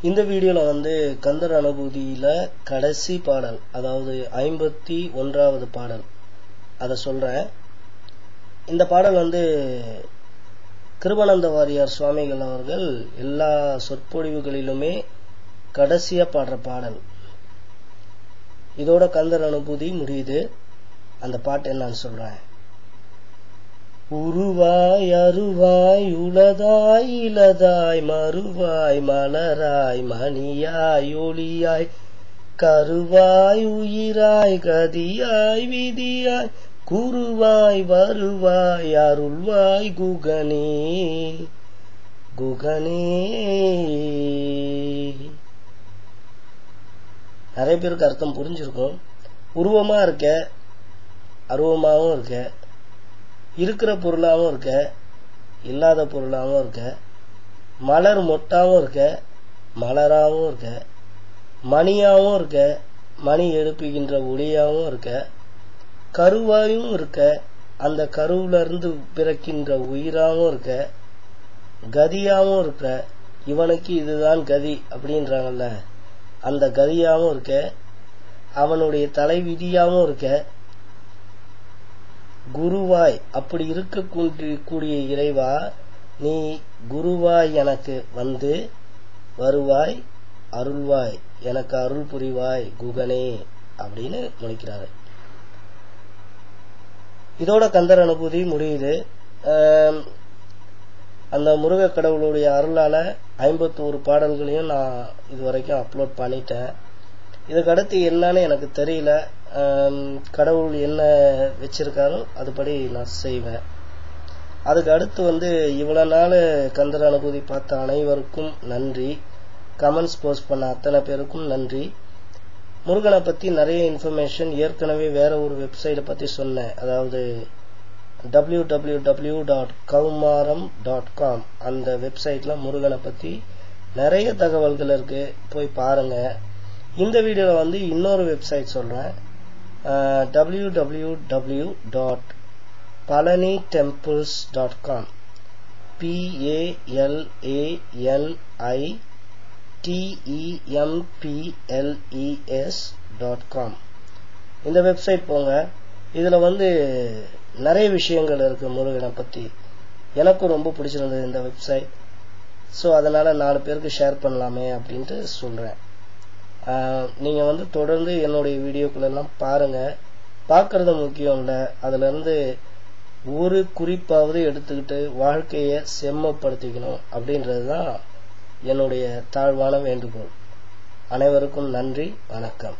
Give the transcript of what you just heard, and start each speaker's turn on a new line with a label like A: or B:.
A: இந்த வீடியோல வந்து கந்தர் அனுபூதியில கடைசி பாடல், அதாவது 51வது பாடல் அத சொல்றேன். இந்த பாடல் வந்து கிருபானந்த வாரியார் சுவாமிகள் அவர்கள் எல்லா சொற்பொழிவுகளிலுமே கடைசியா பாடுற பாடல். இதோட கந்தர் அனுபூதி முடியுது. அந்த பாட்டு என்னன்னு சொல்றேன். உருவாய் அருவாய் உளதாய் இலதாய் மறுவாய் மலராய் மணியாய் ஒளியாய் கருவாய் உயிராய் கதியாய் விதியாய் குருவாய் வருவாய் அருள்வாய் குகனே குகனே. நிறைய பேருக்கு அர்த்தம் புரிஞ்சிருக்கும். உருவமா இருக்க, அருவமாவும் இருக்க, இருக்கிற பொருளாவும் இருக்க, இல்லாத பொருளாவும் இருக்க, மலர் மொட்டாவும் இருக்க, மலராவும் இருக்க, மணியாவும் இருக்க, மணி எழுப்புகின்ற ஒளியாவும் இருக்க, கருவாயும் இருக்க, அந்த கருவுல இருந்து பிறக்கின்ற உயிராவும் இருக்க, கதியாவும் இருக்க, இவனுக்கு இதுதான் கதி அப்படின்றாங்கல்ல, அந்த கதியாவும் இருக்க, அவனுடைய தலைவிதியாவும் இருக்க, குருவாய் அப்படி இருக்கக்கூடிய இறைவா, நீ குருவாய் எனக்கு வந்து வருவாய் அருள்வாய் எனக்கு அருள் புரிவாய் குகனே அப்படின்னு முடிக்கிறாரு. இதோட கந்தர் அனுபூதி முடியுது. அந்த முருக கடவுளுடைய அருளால 51 பாடல்களையும் நான் இதுவரைக்கும் அப்லோட் பண்ணிட்டேன். இதுக்கு அடுத்து என்னன்னு எனக்கு தெரியல. கடவுள் என்ன வச்சிருக்காரோ அதுபடி நான் செய்வேன். அதுக்கு அடுத்து வந்து இவ்வளவு நாள் கந்தர் அனுபூதி பார்த்த அனைவருக்கும் நன்றி. கமெண்ட்ஸ் போஸ்ட் பண்ண அத்தனை பேருக்கும் நன்றி. முருகனை பத்தி நிறைய இன்ஃபர்மேஷன் ஏற்கனவே வேற ஒரு வெப்சைட்டை பத்தி சொன்னேன். அதாவது www.kaumaram.com அந்த வெப்சைட்ல முருகனை பத்தி நிறைய தகவல்கள் இருக்கு, போய் பாருங்க. இந்த வீடியோல வந்து இன்னொரு வெப்சைட் சொல்றேன். www.palanitemples.com PALANITEMPLES.com இந்த வெப்சைட் போங்க. இதுல வந்து நிறைய விஷயங்கள் இருக்கு முருகனை பத்தி. எனக்கும் ரொம்ப பிடிச்சிருந்தது இந்த வெப்சைட். ஸோ அதனால 4 பேருக்கு ஷேர் பண்ணலாமே அப்படின்ட்டு சொல்றேன். நீங்க வந்து தொடர்ந்து என்னுடைய வீடியோக்கள் எல்லாம் பாருங்க. பார்க்கறது முக்கியம் இல்ல, அதுல இருந்து ஒரு குறிப்பாவது எடுத்துக்கிட்டு வாழ்க்கைய செம்மப்படுத்திக்கணும் அப்படின்றதுதான் என்னுடைய தாழ்வான வேண்டுகோள். அனைவருக்கும் நன்றி, வணக்கம்.